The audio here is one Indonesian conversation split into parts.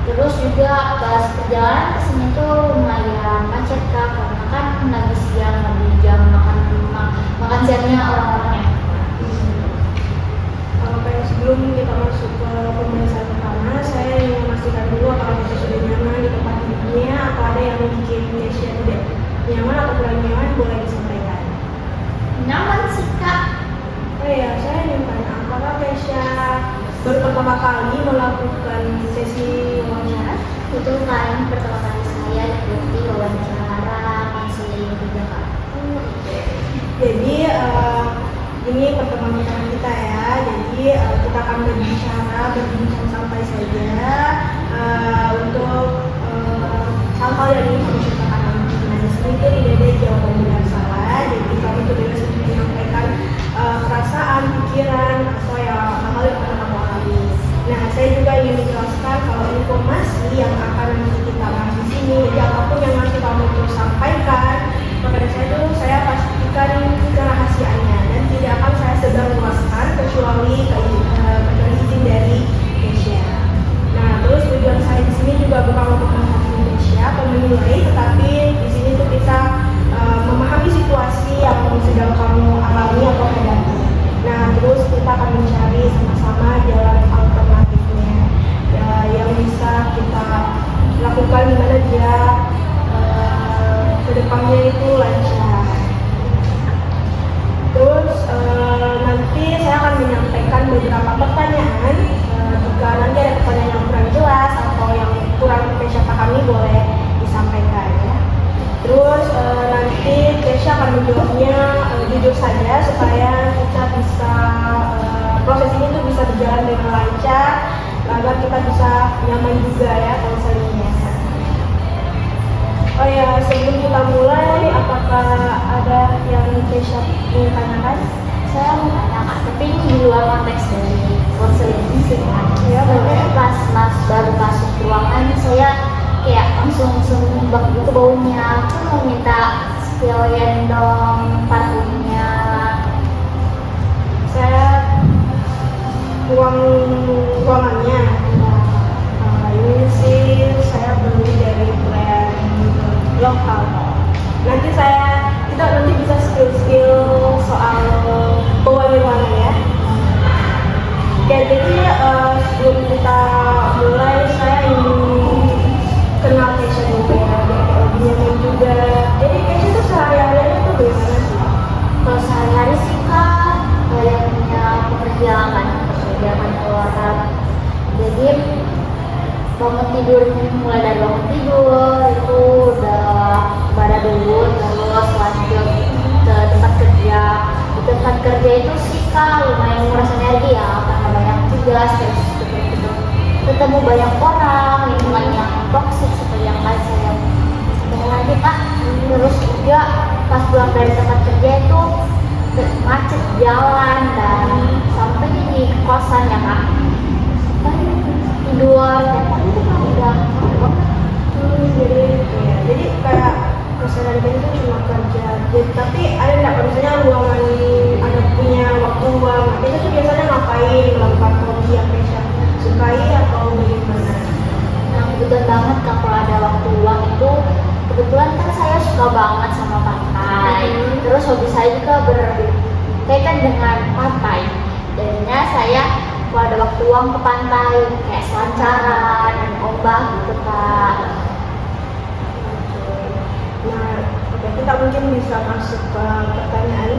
Terus juga pas perjalanan ke sini tuh lumayan macet Kak, karena kan lagi siang, lagi jam makan siangnya orang-orangnya. Kayak sebelum kita masuk ke pembahasan pertama, saya ingin memastikan dulu apakah kita sudah nyaman di tempat duduknya, atau ada yang bikin Keisha tidak nyaman atau kurang nyaman, boleh disampaikan. Nyaman sih Kak. Oh iya, saya ingin tanya, apakah Keisha baru pertama kali melakukan sesi wawancara? Itu kan pertama kali saya ikuti wawancara konseling juga Kak. Jadi ini pertemuan pertama kita ya. Jadi kita akan berbincang santai saja untuk hal-hal yang ingin kami ceritakan nanti. Nah, di sini itu tidak ada jawaban benar salah. Jadi kami itu bebas untuk menyampaikan perasaan, pikiran, atau ya hal-hal yang pernah kamu alami. Nah, saya juga ingin menjelaskan kalau informasi yang akan nanti kita bahas di sini, jadi apapun yang nanti kamu terus sampaikan kepada saya itu saya pastikan kerahasiaannya dan tidak akan saya sebarluaskan kecuali izin dari Keisha. Nah, terus tujuan saya di sini juga bukan untuk menghakimi Keisha atau menilai, tetapi di sini tuh kita memahami situasi yang sedang kamu alami atau hadapi. Nah, terus kita akan mencari sama-sama jalan alternatifnya yang bisa kita lakukan di mana dia kedepannya itu lancar. Terus nanti saya akan menyampaikan beberapa pertanyaan. Jika nanti ada pertanyaan yang kurang jelas atau yang kurang Keisha pahami, boleh disampaikan ya. Terus nanti Keisha akan menjawabnya jujur saja supaya kita bisa proses ini tuh bisa berjalan dengan lancar agar kita bisa nyaman juga ya konselingnya. Oh ya, sebelum kita mulai, apakah ada yang Keisha ingin tanyakan? Saya mau tanyakan, tapi ini di luar konteks dari konseling ini sih kan. Ya, boleh. Pas baru masuk ruangan, saya kayak langsung sembak gitu baunya. Aku mau minta sekalian dong parfumnya. Saya ruangannya. Ini sih saya beli dari brand lokal. Nanti kita nanti bisa skill soal pewangi ruangan ya. Oke, jadi sebelum kita mulai saya ingin kenal Keisha dulu ya, lebih nyaman juga. Jadi Keisha tuh sehari-harinya tuh bagaimana sih? Kalau sehari-hari sih Kak, kayak punya pekerjaan keluarga. Jadi bangun tidur, mulai dari bangun tidur itu udah ibadah dulu, terus lanjut ke tempat kerja. Di tempat kerja itu sih Kak lumayan nguras energi ya, karena banyak tugas, terus ketemu banyak orang, lingkungan yang toksik seperti yang lain saya ketemu lagi Kak. Terus juga pas pulang dari tempat kerja itu macet jalan dan sampai di kosan ya Kak, tidur dan itu kan udah jadi kayak keseharian itu cuma kerja. Jadi tapi ada nggak misalnya ruangan ada punya waktu luang? Kita tuh biasanya ngapain, melakukan hobi yang Keisha sukai atau bagaimana? Nah, kebetulan banget Kak, kalau ada waktu luang itu kebetulan kan saya suka banget sama pantai. Terus hobi saya juga berkaitan dengan pantai. Jadinya saya kalau ada waktu luang ke pantai kayak selancaran dan ombak gitu Kak. Nah, oke, kita mungkin bisa masuk ke pertanyaan.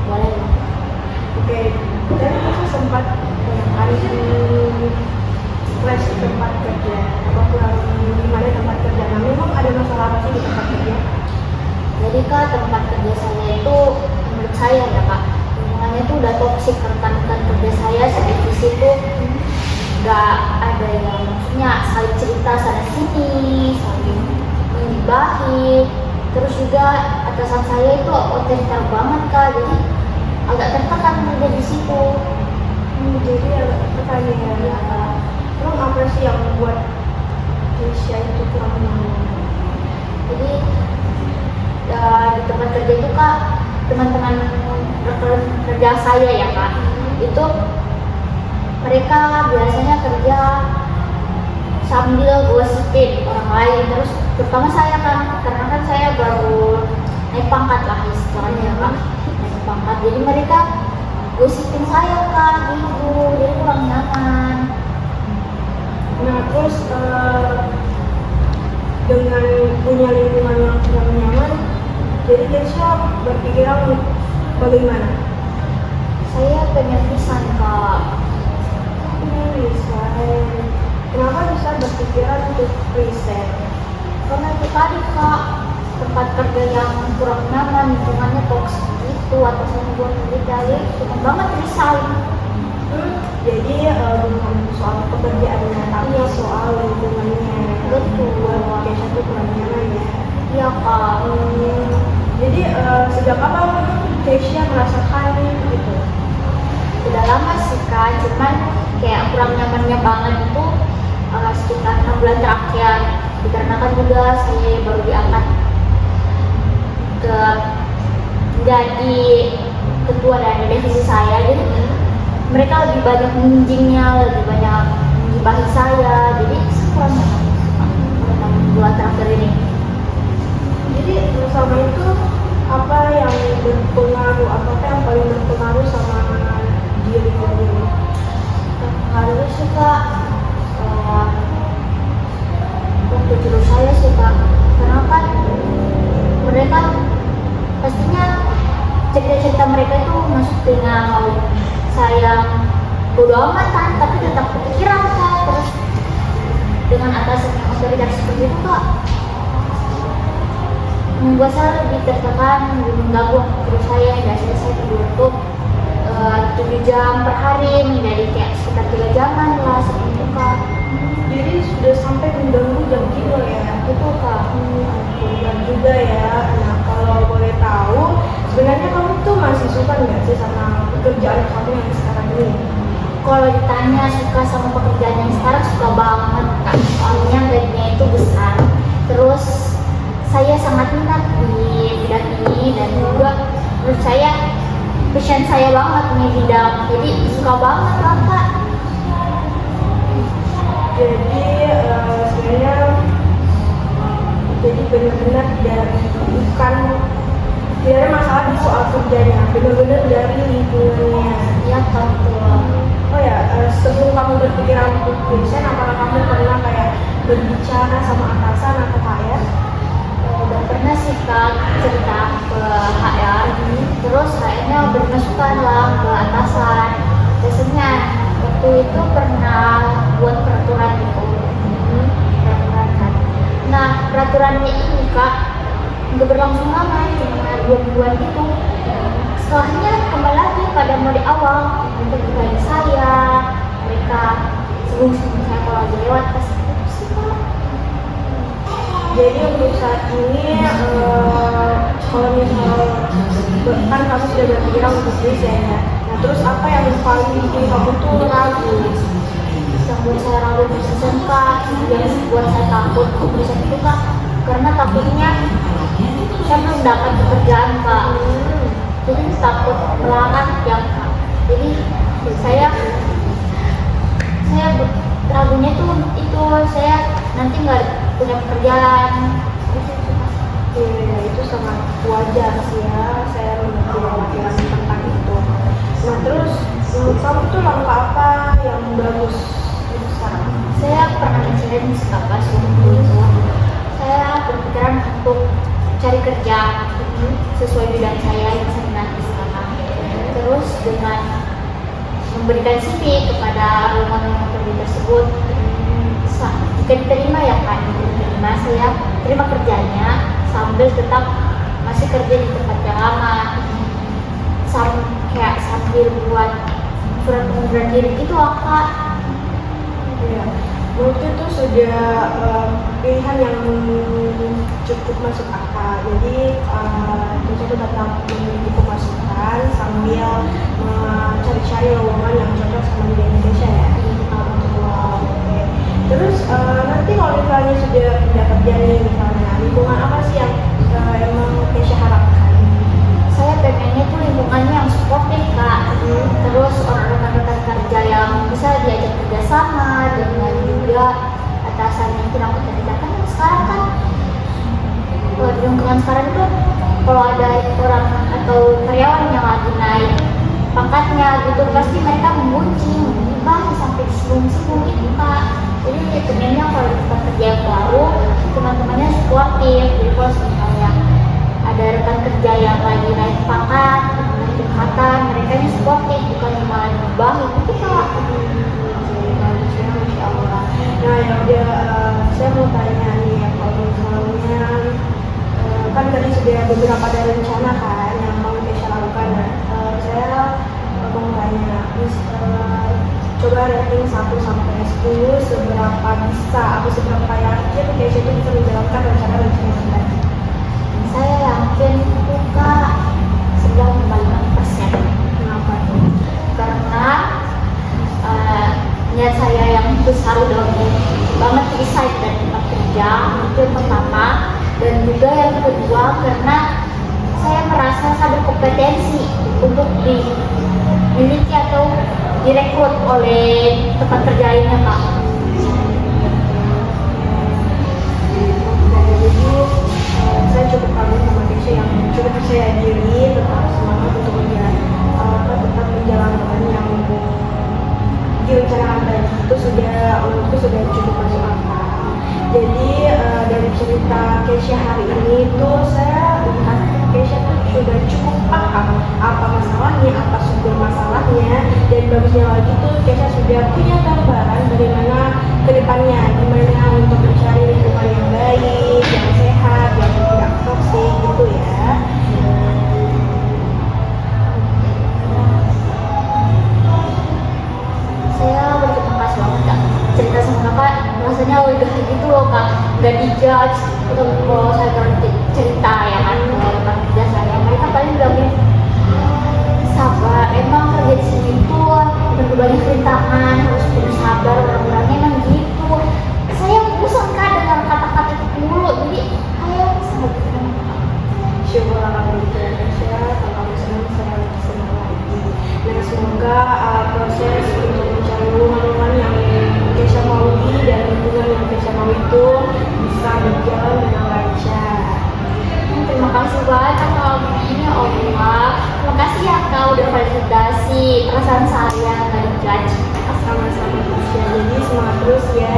Boleh. Oke, tadi kita sempat mengenai stres di tempat kerja, apa kurang gimana tempat kerja. Nah, memang ada masalah apa sih di tempat kerja? Jadi Kak, tempat kerja saya itu menurut saya ya Kak, lingkungannya itu udah toksik. Rekan-rekan kerja saya sedivisi itu nggak ada yang maksudnya saling cerita sana sini, saling mengibahi. Terus juga atasan saya itu otoriter banget Kak, jadi agak tertekan kerja di situ. Jadi agak tertekan ya. Emang apa sih yang membuat Keisha itu kurang nyaman? Jadi ya, di tempat kerja itu Kak, teman-teman rekan kerja saya ya Kak, itu mereka biasanya kerja sambil gosipin orang lain. Terus terutama saya kan, karena kan saya baru naik pangkat lah istilahnya Kak, naik pangkat. Jadi mereka gosipin saya Kak gitu, jadi kurang nyaman. Nah terus dengan punya lingkungan yang kurang nyaman, jadi Kesha berpikiran bagaimana? Saya pengen pisan Kak. Resign. Kenapa bisa berpikiran untuk resign? Karena itu tadi Kak, tempat kerja yang kurang nyaman, lingkungannya toksik gitu, atasan buat kita ya, cuma banget resign. Jadi bukan soal pekerjaannya, tapi soal lingkungannya. Betul. Buat Kesha tuh kurang nyaman ya. Iya Kak. Jadi sejak kapan Kesha merasakan itu? Udah lama sih Kak, cuman kayak kurang nyamannya banget itu sekitar 6 bulan terakhir, dikarenakan juga saya baru diangkat ke jadi ketua dari divisi saya, jadi mereka lebih banyak mengunjingnya, lebih banyak mengibahi saya, jadi kurang nyaman 6 bulan terakhir ini. Jadi selama itu apa yang berpengaruh, apakah yang paling berpengaruh sama diri kamu? Harus sih Kak, waktu dulu saya sih Kak, karena kan mereka pastinya cerita-cerita mereka itu masuk dengan saya bodo amat kan, tapi tetap kepikiran Kak. Terus dengan atasan yang otoriter seperti itu Kak, membuat saya lebih tertekan, lebih mengganggu terus saya. Biasanya saya tidur tuh 7 jam per hari menjadi kayak sekitar 3 jaman lah seperti itu Kak. Jadi sudah sampai mengganggu jam tidur ya? Itu Kak. Benar juga ya. Nah kalau boleh tahu, sebenarnya kamu tuh masih suka nggak sih sama pekerjaan kamu yang sekarang ini? Kalau ditanya suka sama pekerjaan yang sekarang, suka banget Kak. Soalnya gajinya itu besar. Terus saya sangat minat di bidang ini, dan juga menurut saya passion saya banget nih bidang, jadi suka banget lah Kak. Jadi sebenarnya jadi benar-benar dari bukan tidak ada masalah di soal kerjanya, benar-benar dari lingkungannya. Ya Kak, betul. Oh ya, sebelum kamu berpikiran untuk resign, apakah kamu pernah kayak berbicara sama atasan atau HR? Udah pernah sih Kak cerita ke HR, terus HR-nya beri masukan lah ke atasan. Biasanya waktu itu pernah buat peraturan itu, peraturan kan. Nah peraturannya ini Kak nggak berlangsung lama, cuma 2 bulan gitu. Setelahnya kembali lagi pada mode awal, mereka bertanya saya, mereka sebelum saya kalau lagi lewat pas itu sih Kak. Jadi untuk saat ini kalau misal kan kamu sudah berpikiran untuk resign ya. Nah terus apa yang paling bikin kamu tuh ragu? Yang buat saya ragu resign Kak, yang buat saya takut untuk resign itu Kak, karena takutnya saya belum dapat pekerjaan Kak. Jadi takut melamar yang Kak. Jadi saya ragunya tuh itu saya nanti nggak punya pekerjaan. Itu sangat wajar sih ya, saya mengerti kekhawatiran tentang itu. Nah terus menurut kamu tuh langkah apa yang bagus untuk sekarang? Saya pernah menjalani pas waktu itu. Saya berpikiran untuk cari kerja sesuai bidang saya yang saya minati sekarang. Terus dengan memberikan CV kepada lowongan kerja tersebut, jika diterima ya Kak, diterima, saya terima kerjanya sambil tetap masih kerja di tempat yang lama, kayak sambil buat surat pengunduran diri gitu Kak. Ya, menurut itu sudah pilihan yang cukup masuk akal. Jadi kita tetap memiliki pemasukan sambil mencari-cari lowongan yang cocok sama di Indonesia ya. Oke. Terus nanti kalau misalnya sudah pindah kerja nih, misalnya lingkungan apa sih yang emang Kesha harapkan? Saya pengennya tuh lingkungannya yang supportif Kak. Terus orang-orang rekan kerja yang bisa diajak kerjasama, dengan juga rasanya itu aku ceritakan yang sekarang kan kalau di lingkungan sekarang itu kalau ada orang atau karyawan yang lagi naik pangkatnya gitu pasti mereka membuncing bang sampai disinggung-singgung gitu kak. Jadi sebenarnya kalau di tempat kerja yang baru teman-temannya suportif. Jadi kalau misalnya ada rekan kerja yang lagi naik pangkat naik tingkatan mereka ini suportif bukan malah bang itu kak. Masya Allah. Nah ya udah, saya mau tanya nih ya, kalau misalnya kan tadi sudah beberapa ada rencana kan yang mau Kesha lakukan. Saya mau tanya, coba rating 1 sampai 10 seberapa bisa atau seberapa yakin Kesha itu bisa menjalankan rencana-rencana tadi? Saya yakin itu kak 95%. Kenapa tuh? Karena niat saya yang besar udah banget excited dari tempat kerja itu yang pertama, dan juga yang kedua karena saya merasa saya berkompetensi untuk dimiliki atau direkrut oleh tempat kerja ini kak. Jadi saya cukup kagum sama Kesha yang cukup percaya diri, tetap semangat untuk tetap menjalankan yang direncanakan tadi. Itu sudah cukup masuk akal. Jadi dari cerita Kesha hari ini tuh saya lihat Kesha tuh sudah cukup paham apa masalahnya, apa sumber masalahnya, dan bagusnya lagi tuh Kesha sudah punya gambaran bagaimana kedepannya, gimana untuk mencari lingkungan yang baik, yang sehat, yang tidak toksik gitu ya. Saya berterima kasih banget kak cerita sama kakak, rasanya udah gitu loh kak, nggak dijudge untuk kalau saya cerita ya kan ke rekan kerja saya, mereka paling bilangin sabar, emang kerja di sini tuh banyak rintangan, harus punya sabar, orang-orangnya emang gitu. Saya bosan kak dengan kata-kata itu mulu, jadi saya sangat berterima kasih. Syukur alhamdulillah Kesha, kalau kamu senang saya lebih senang lagi. Dan semoga proses untuk mencari lingkungan yang Kesha mau dan lingkungan yang Kesha mau itu bisa berjalan dengan lancar. Terima kasih banyak kak, ini Allah. Terima kasih ya kak udah validasi perasaan saya, nggak dijudge. Sama-sama Kesha. Jadi semangat terus ya